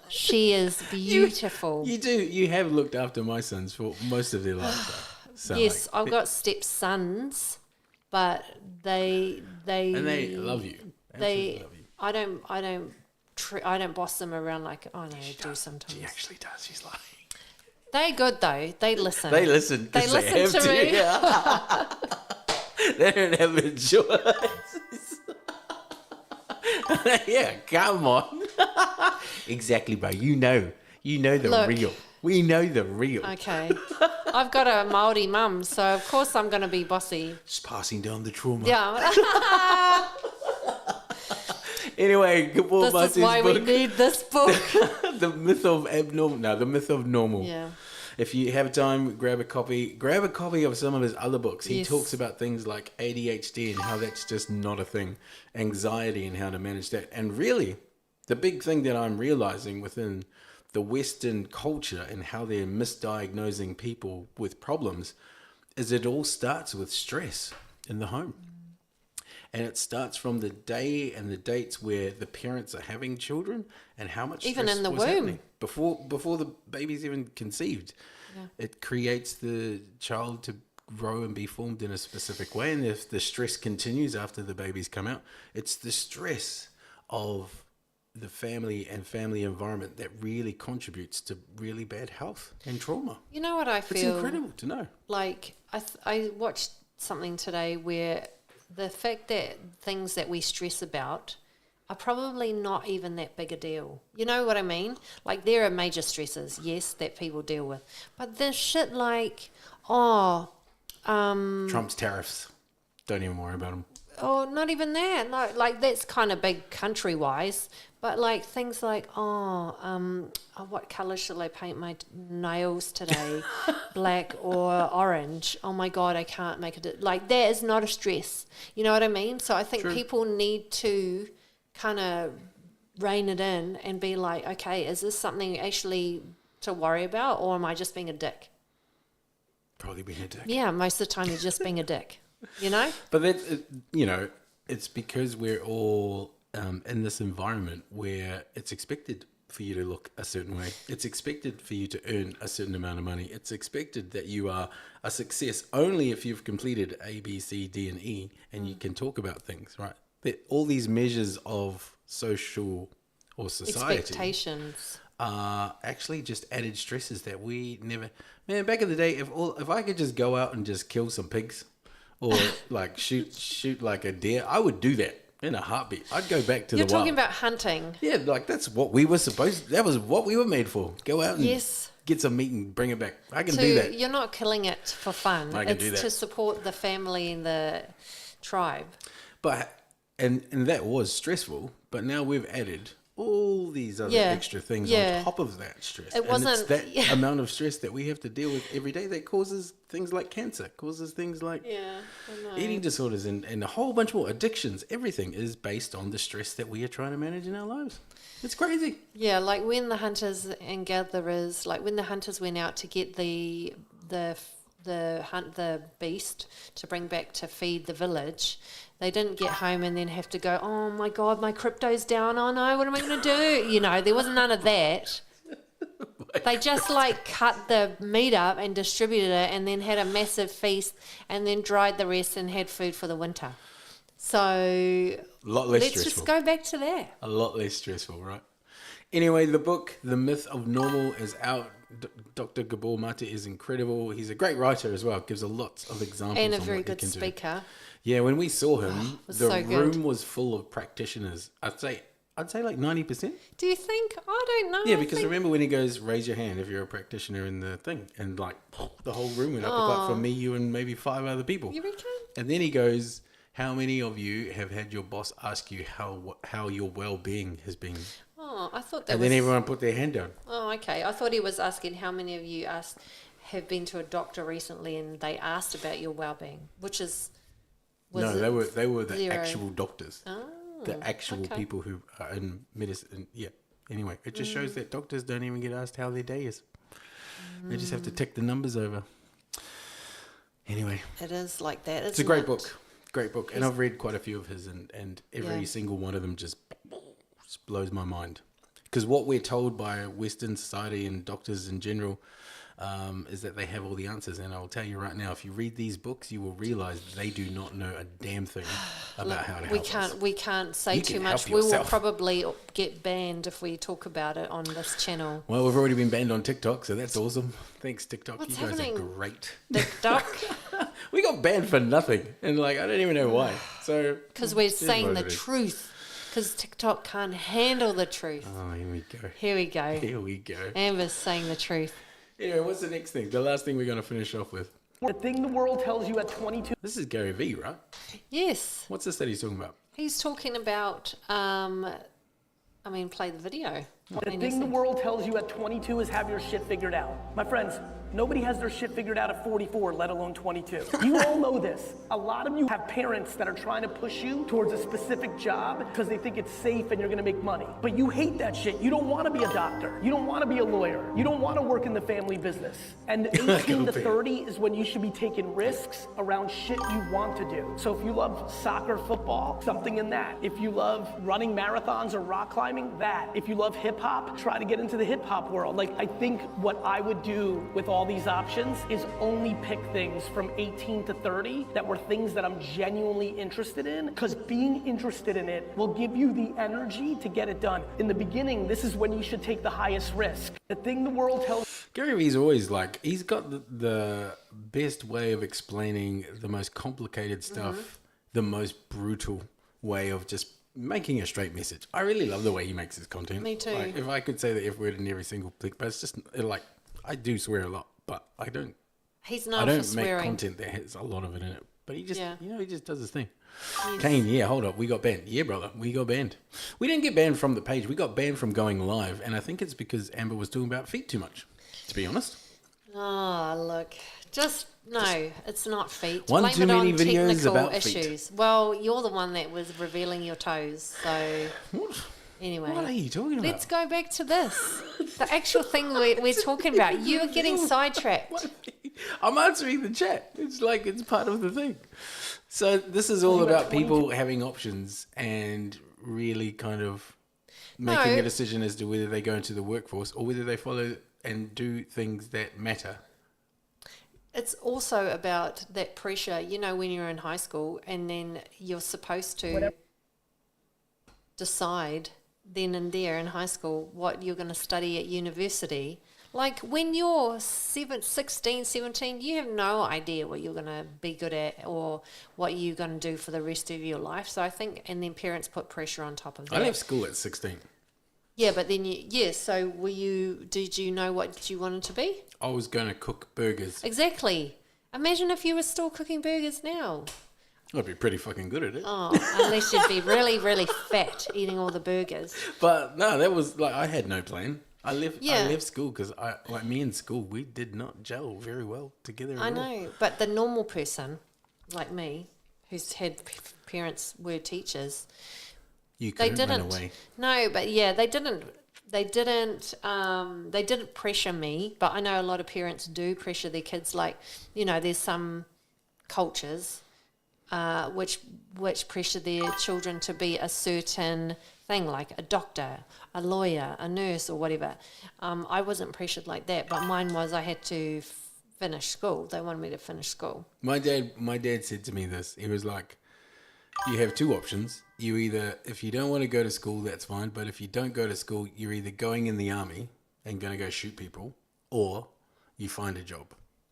she is beautiful. You do. You have looked after my sons for most of their lives. Though. So yes, I've got stepsons. But they and they love you. Absolutely love you. I don't boss them around like I do sometimes. She actually does. She's like, they're good though. They listen. They listen. They listen to me. Yeah. They don't have a choice. Yeah, come on. Exactly, bro. You know the real. We know the real. Okay. I've got a Māori mum, so of course I'm going to be bossy. Just passing down the trauma. Yeah. Anyway, Gabor This Mate's is why we book, need this book. The Myth of Abnormal. No, The Myth of Normal. Yeah. If you have time, grab a copy. Grab a copy of some of his other books. He Yes. talks about things like ADHD and how that's just not a thing. Anxiety and how to manage that. And really, the big thing that I'm realizing within the Western culture and how they're misdiagnosing people with problems is it all starts with stress in the home. And it starts from the day and the dates where the parents are having children and how much Even stress in the was womb. happening before the baby's even conceived. Yeah. It creates the child to grow and be formed in a specific way. And if the stress continues after the baby's come out, it's the stress of the family and family environment that really contributes to really bad health and trauma. You know what I It's feel? incredible to know. Like, I watched something today where the fact that things that we stress about are probably not even that big a deal. You know what I mean? Like, there are major stresses, yes, that people deal with. But there's shit like, Trump's tariffs. Don't even worry about them. oh, not even that. No, like, that's kind of big country-wise. But, like, things like, what colour shall I paint my nails today? Black or orange? Oh, my God, I can't make it. Like, that is not a stress. You know what I mean? So I think people need to kind of rein it in and be like, okay, is this something actually to worry about, or am I just being a dick? Probably being a dick. Yeah, most of the time you're just being a dick, you know? But that, you know, it's because we're all in this environment where it's expected for you to look a certain way. It's expected for you to earn a certain amount of money. It's expected that you are a success only if you've completed A, B, C, D, and E, and you can talk about things, right? That all these measures of social or society Expectations. are actually just added stresses that we never. Man, back in the day, if I could just go out and just kill some pigs, or like shoot like a deer, I would do that in a heartbeat. I'd go back to You're the wild. talking about hunting. Yeah, like that's what we were supposed. That was what we were made for. Go out and Yes. get some meat and bring it back. I can do that. You're not killing it for fun. I can It's do that. to support the family and the tribe. But and that was stressful. But now we've added all these other Yeah, extra things yeah. on top of that stress. It and it's wasn't- that yeah. amount of stress that we have to deal with every day that causes things like cancer, causes things like Yeah, I know. eating disorders and a whole bunch more addictions. Everything is based on the stress that we are trying to manage in our lives. It's crazy. Yeah, like when the hunters and gatherers, like when the hunters went out to get the beast to bring back to feed the village, they didn't get home and then have to go, oh my God, my crypto's down. Oh no, what am I going to do? You know, there was none of that. They just like cut the meat up and distributed it and then had a massive feast and then dried the rest and had food for the winter. So A lot less let's stressful. just go back to that. A lot less stressful, right? Anyway, the book, The Myth of Normal, is out. Dr. Gabor Mate is incredible. He's a great writer as well. Gives a lot of examples And a on very what you good can do. speaker. Yeah, when we saw him, was the so good. room was full of practitioners. I'd say like 90%. Do you think? I don't know. Yeah, I because think- remember when he goes, raise your hand if you're a practitioner in the thing, and like the whole room went up, apart from me, you, and maybe 5 other people. You reckon? And then he goes, how many of you have had your boss ask you how your well-being has been? Oh, I thought that And was... then everyone put their hand down. Oh, okay. I thought he was asking how many of you have been to a doctor recently and they asked about your well-being, which is... No, they were the 0? actual doctors. Oh, The actual okay. people who are in medicine. Yeah. Anyway, it just shows that doctors don't even get asked how their day is. They just have to tick the numbers over. Anyway, It is like that. it's a great book. Great book. And I've read quite a few of his, and every Yeah. single one of them just blows my mind. Because what we're told by Western society and doctors in general is that they have all the answers. And I'll tell you right now, if you read these books, you will realize they do not know a damn thing about how to help us. We can't say You too can much. help We will yourself. probably get banned if we talk about it on this channel. Well, we've already been banned on TikTok, so that's awesome. Thanks, TikTok. What's you guys happening? are great. TikTok, We got banned for nothing, and like I don't even know why. So because we're it is saying what the it is. truth. Because TikTok can't handle the truth. Oh, here we go. Here we go. Here we go. Amber's saying the truth. Anyway, what's the next thing? The last thing we're going to finish off with. The thing the world tells you at 22. This is Gary Vee, right? Yes. What's this that he's talking about? He's talking about, play the video. The thing the world tells you at 22 is have your shit figured out. My friends, nobody has their shit figured out at 44, let alone 22. You all know this. A lot of you have parents that are trying to push you towards a specific job because they think it's safe and you're gonna make money. But you hate that shit. You don't wanna be a doctor. You don't wanna be a lawyer. You don't wanna work in the family business. And 18 to 30 is when you should be taking risks around shit you want to do. So if you love soccer, football, something in that. If you love running marathons or rock climbing, that. If you love hip hop, try to get into the hip hop world. Like, I think what I would do with all these options is only pick things from 18 to 30 that were things that I'm genuinely interested in, because being interested in it will give you the energy to get it done. In the beginning, this is when you should take the highest risk. The thing the world tells Gary Vee's always like, he's got the best way of explaining the most complicated stuff, the most brutal way of just making a straight message. I really love the way he makes his content. Me too. Like, if I could say the F word in every single clip, but it's just like, I do swear a lot, but I don't. He's I known for don't make swearing. content that has a lot of it in it. But he just, Yeah. he just does his thing. Yes. Kane, yeah, hold up. We got banned. Yeah, brother, we got banned. We didn't get banned from the page. We got banned from going live. And I think it's because Amber was talking about feet too much, to be honest. Oh, look. It's not feet. One Blame too it many on videos technical about feet. issues. Well, you're the one that was revealing your toes. So, What? anyway. What are you talking about? Let's go back to this. The actual thing we're talking about. You're getting sidetracked. I'm answering the chat. It's like it's part of the thing. So this is all about people having options and really kind of making a decision as to whether they go into the workforce or whether they follow and do things that matter. It's also about that pressure, when you're in high school and then you're supposed to decide then and there in high school what you're going to study at university. Like when you're 16, 17, you have no idea what you're going to be good at or what you're going to do for the rest of your life. So I think, and then parents put pressure on top of that. I left school at 16. Yeah, but then so did you know what you wanted to be? I was going to cook burgers. Exactly. Imagine if you were still cooking burgers now. I'd be pretty fucking good at it. Oh, unless you'd be really, really fat eating all the burgers. But no, that was like, I had no plan. I left school because me and school, we did not gel very well together at I all. know, but the normal person, like me, who's had parents were teachers, You they couldn't didn't. run away. No, but yeah, they didn't. They didn't pressure me, but I know a lot of parents do pressure their kids. Like, there's some cultures which pressure their children to be a certain thing, like a doctor, a lawyer, a nurse, or whatever. I wasn't pressured like that, but mine was I had to finish school. They wanted me to finish school. My dad said to me this. He was like, you have two options. You either, if you don't want to go to school, that's fine. But if you don't go to school, you're either going in the army and going to go shoot people, or you find a job.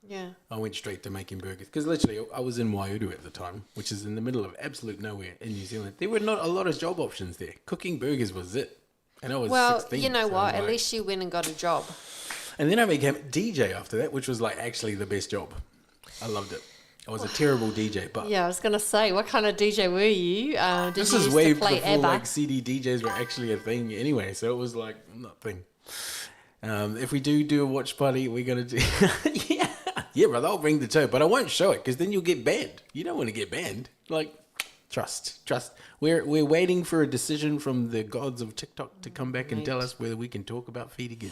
Yeah. I went straight to making burgers because literally I was in Waiuru at the time, which is in the middle of absolute nowhere in New Zealand. There were not a lot of job options there. Cooking burgers was it. And I was 16. You know so what? At like- least you went and got a job. And then I became DJ after that, which was like actually the best job. I loved it. I was a terrible DJ, but Yeah, I was going to say, what kind of DJ were you? Did this you is used way to play before ABBA? like CD DJs were actually a thing anyway. So it was like not a thing. If we do a watch party, we're gonna do yeah, brother. I'll bring the toe, but I won't show it because then you'll get banned. You don't want to get banned. Like trust. We're waiting for a decision from the gods of TikTok to come back and tell us whether we can talk about feet again.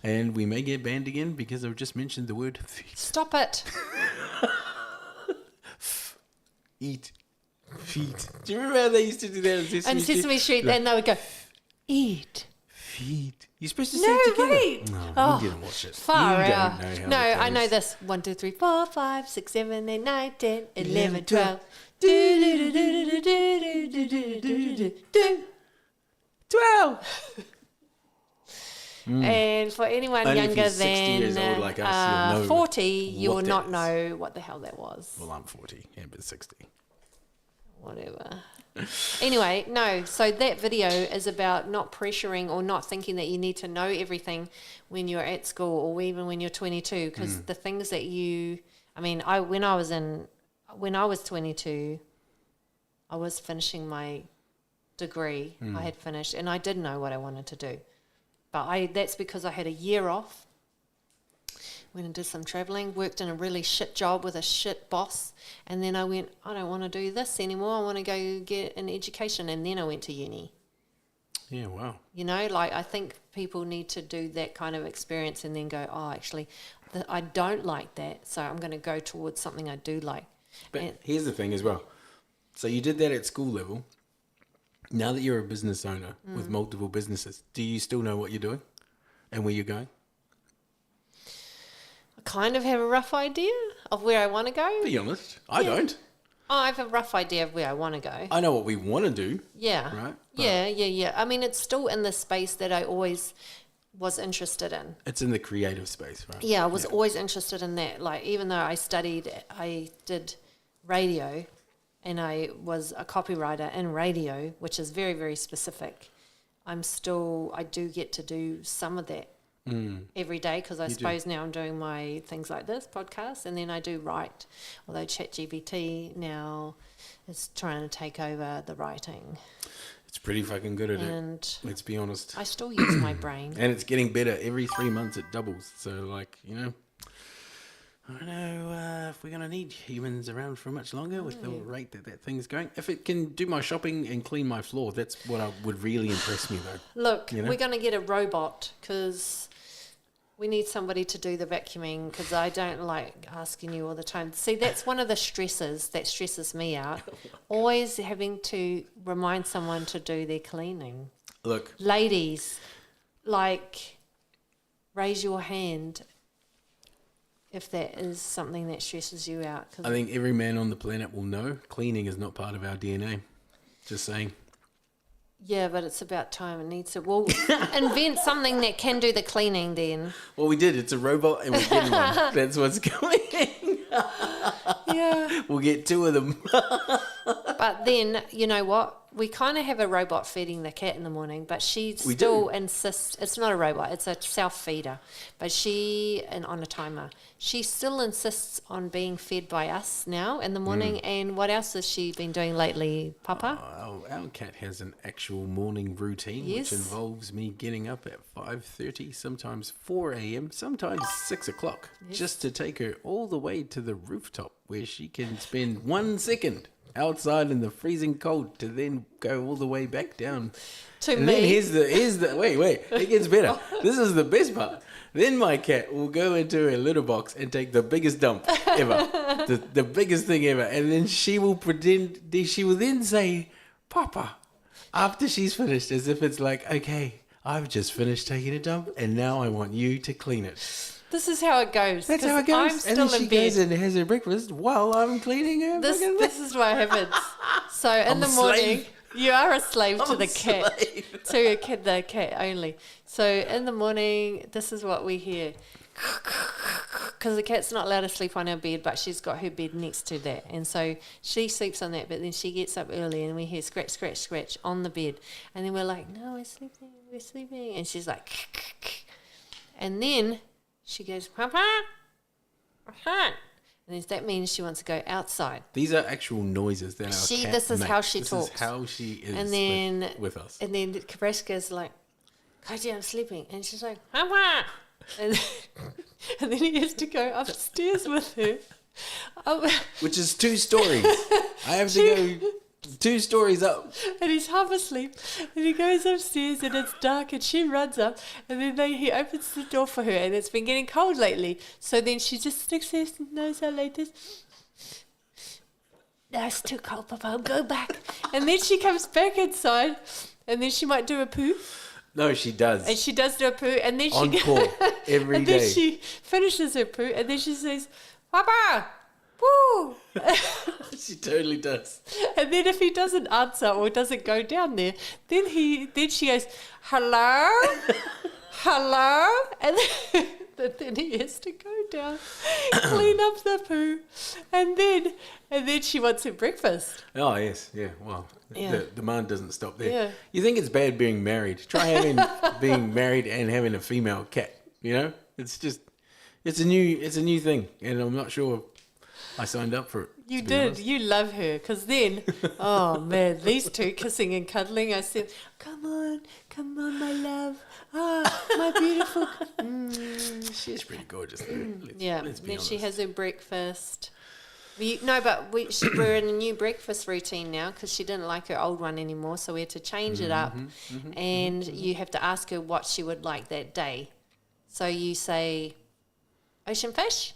And we may get banned again because I've just mentioned the word feet. Stop it. Eat feet. Do you remember how they used to do that on Sesame And Street? Sesame Street, Like, then they would go, eat. feet. You're supposed to say No, it together. wait. No, Oh, you didn't watch it. Far you out. Don't know how No, it I know goes. this. 1, 2, 3, 4, 5, 6, 7, 8, 9, 10, 11, 12. 12. And for anyone Only if younger you're 60 than years old like us, you'll know 40, you what will that not is. know what the hell that was. Well, I'm 40. Amber's 60. Whatever. Anyway, no, so that video is about not pressuring or not thinking that you need to know everything when you're at school or even when you're 22, because the things that when I was 22, I was finishing my degree. I had finished, and I did know what I wanted to do. But that's because I had a year off. Went and did some travelling, worked in a really shit job with a shit boss, and then I went, I don't want to do this anymore. I want to go get an education, and then I went to uni. Yeah, wow. You know, like I think people need to do that kind of experience and then go, oh, actually, I don't like that, so I'm going to go towards something I do like. But here's the thing as well. So you did that at school level. Now that you're a business owner with multiple businesses, do you still know what you're doing and where you're going? I kind of have a rough idea of where I want to go. Be honest. I don't. Oh, I have a rough idea of where I want to go. I know what we want to do. Yeah. Right? Yeah. I mean, it's still in the space that I always was interested in. It's in the creative space, right? Yeah, I was always interested in that. Like, even though I did radio and I was a copywriter in radio, which is very, very specific, I do get to do some of that every day, because I suppose now I'm doing my things like this podcast, and then I do write, although ChatGPT now is trying to take over the writing. It's pretty fucking good at And it. Let's be honest. I still use my brain. And it's getting better. Every 3 months it doubles. So, like, you know, I don't know if we're going to need humans around for much longer with the rate that thing's going. If it can do my shopping and clean my floor, that's what would really impress me, though. Look, You know? we're going to get a robot, because we need somebody to do the vacuuming, because I don't like asking you all the time. See, that's one of the stresses that stresses me out. Always having to remind someone to do their cleaning. Look, Ladies, like, raise your hand if that is something that stresses you out. 'Cause I think every man on the planet will know cleaning is not part of our DNA. Just saying. yeah, but it's about time. It needs to. Well, invent something that can do the cleaning then. Well, we did. It's a robot and we're getting one. That's what's going. Yeah. We'll get 2 of them. But then, you know what? We kind of have a robot feeding the cat in the morning, but she We still do. insists. It's not a robot; it's a self-feeder. But and on a timer, she still insists on being fed by us now in the morning. And what else has she been doing lately, Papa? Our cat has an actual morning routine, Yes. which involves me getting up at 5:30, sometimes 4 a.m., sometimes 6 o'clock, just to take her all the way to the rooftop where she can spend 1 second outside in the freezing cold to then go all the way back down. To And me. then here's the wait, it gets better. This is the best part. Then my cat will go into her litter box and take the biggest dump ever, the biggest thing ever, and then she will then say, "Papa," after she's finished, as if it's like, okay, I've just finished taking a dump, and now I want you to clean it. This is how it goes. That's 'cause how it goes. I'm And still then she in bed. goes and has her breakfast while I'm cleaning her. fucking This is what happens. So in I'm the a morning, slave. you are a slave to I'm the a cat, slave. to the cat only. So in the morning, this is what we hear. Because the cat's not allowed to sleep on her bed, but she's got her bed next to that. And so she sleeps on that, but then she gets up early and we hear scratch, scratch, scratch on the bed. And then we're like, no, we're sleeping. And she's like, and then she goes, Papa, and then that means she wants to go outside. These are actual noises that our cat This is makes. how she This talks. is how she is And then with us. And then Kebrasca's like, Kaji, I'm sleeping. And she's like, Papa. And then he has to go upstairs with her. Which is 2 stories. I have to go 2 stories up. And he's half asleep. And he goes upstairs and it's dark and she runs up. And then he opens the door for her. And it's been getting cold lately. So then she just sticks her nose out like this. No, it's too cold, Papa. I'll go back. And then she comes back inside. And then she might do a poo. No, she does. And she does do a poo, and then she Encore every and day. then she finishes her poo, and then she says, "Papa, woo!" She totally does. And then if he doesn't answer or doesn't go down there, then she goes, "Hello, hello," and then he has to go down, clean up the poo, and then she wants her breakfast. Oh, yes. Yeah. Well, Yeah. the demand doesn't stop there. Yeah. You think it's bad being married. Try being married and having a female cat, you know? It's a new thing. And I'm not sure I signed up for it. You to be did. honest. You love her. Because then, oh man, these two kissing and cuddling. I said, come on, my love. Ah, my beautiful. She's pretty gorgeous. Though. Yeah. Let's be Then she honest. has her breakfast. We're in a new breakfast routine now because she didn't like her old one anymore. So we had to change it up. And you have to ask her what she would like that day. So you say, ocean fish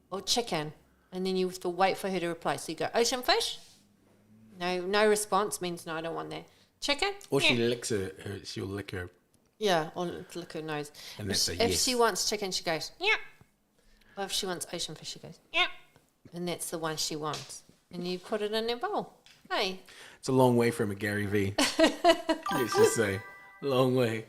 or chicken? And then you have to wait for her to reply. So you go, ocean fish? No response means no, I don't want that. Chicken? Or she Yeah. licks she'll lick her. Yeah, or lick her nose. And that's a If yes. she wants chicken, she goes, yeah. Or if she wants ocean fish, she goes, yeah. And that's the one she wants. And you put it in their bowl. Hey. It's a long way from a Gary V. Let's just say, long way.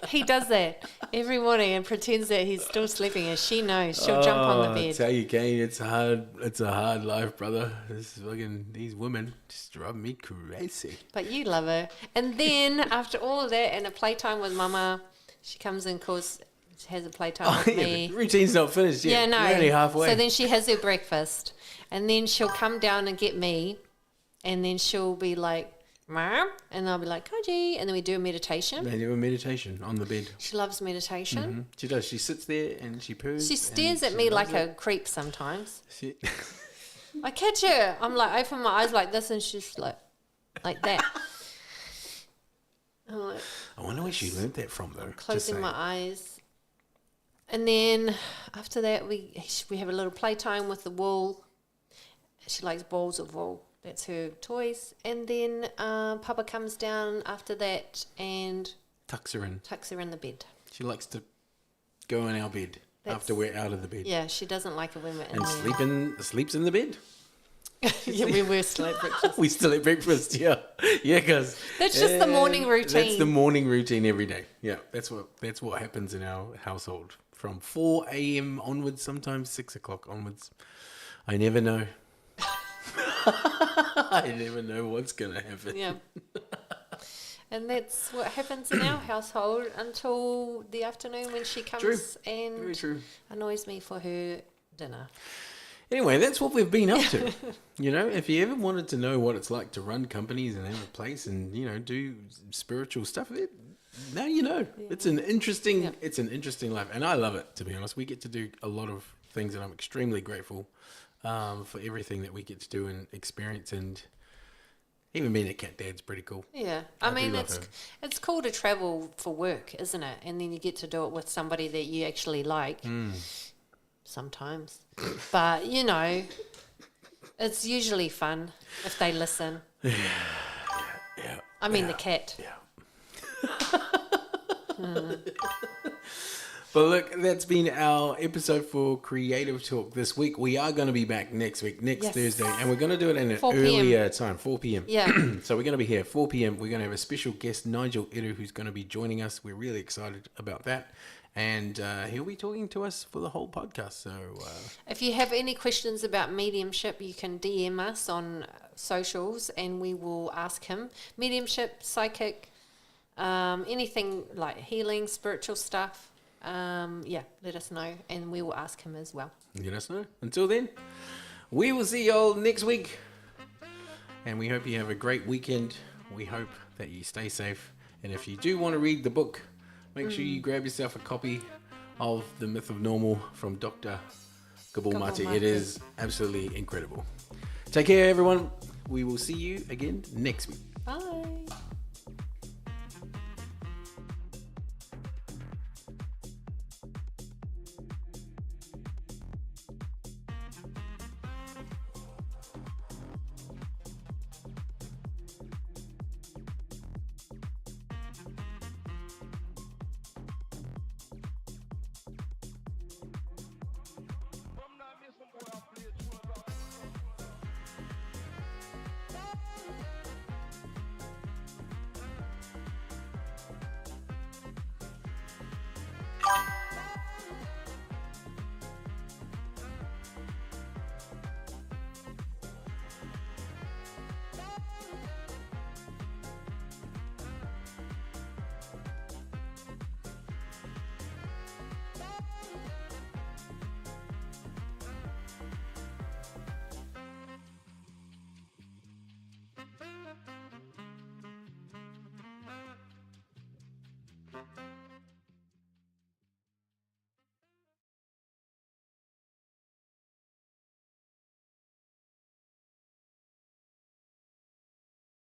He does that every morning and pretends that he's still sleeping and she knows. She'll jump on the I bed. tell you, Kane, it's hard. It's a hard life, brother. These women just drive me crazy. But you love her. And then after all of that and a playtime with Mama, she comes in, course, she has a playtime with me. The routine's not finished yet. Yeah, no. We're only halfway. So then she has her breakfast, and then she'll come down and get me, and then she'll be like, Mom, and I'll be like, Koji, and then we do a meditation. They do a meditation on the bed. She loves meditation. She does. She sits there and she poos. She stares and at me loves like it. a creep sometimes. She, I catch her. I'm like, open my eyes like this, and she's like that. I'm like, I wonder where she learnt that from, though. Just closing my saying. eyes. And then after that, we have a little playtime with the wool. She likes balls of wool. That's her toys. And then Papa comes down after that and Tucks her in. tucks her in the bed. She likes to go in our bed after we're out of the bed. Yeah, she doesn't like it when we're in And there. sleeps in the bed. Yeah, we were still at breakfast. We still at breakfast, yeah. Yeah, because That's just the morning routine. That's the morning routine every day. Yeah, that's what happens in our household. From 4 a.m. onwards, sometimes 6 o'clock onwards. I never know. I never know what's going to happen. Yeah. And that's what happens in our household until the afternoon when she comes True. and Very true. annoys me for her dinner. Anyway, that's what we've been up to. You know, if you ever wanted to know what it's like to run companies and have a place and, you know, do spiritual stuff, now you know. Yeah. It's an interesting life. And I love it, to be honest. We get to do a lot of things and I'm extremely grateful for everything that we get to do and experience, and even being a cat dad's pretty cool. Yeah. I I mean, do love it's cool to travel for work, isn't it? And then you get to do it with somebody that you actually like. Sometimes. But, you know, it's usually fun if they listen. Yeah. I mean, the cat. Yeah. But look, that's been our episode for Creative Talk this week. We are going to be back next week, next Thursday, and we're going to do it in an 4 p.m. earlier time, 4 p.m. Yeah. So we're going to be here at 4 p.m. We're going to have a special guest, Nigel Edu, who's going to be joining us. We're really excited about that. And he'll be talking to us for the whole podcast. So if you have any questions about mediumship, you can DM us on socials and we will ask him. Mediumship, psychic, anything like healing, spiritual stuff. Let us know and we will ask him as well. let us know. Until then, we will see y'all next week. And we hope you have a great weekend. We hope that you stay safe. And if you do want to read the book, make sure you grab yourself a copy of The Myth of Normal from Dr. Gabor-Mate. It is absolutely incredible. Take care, everyone. We will see you again next week. Bye.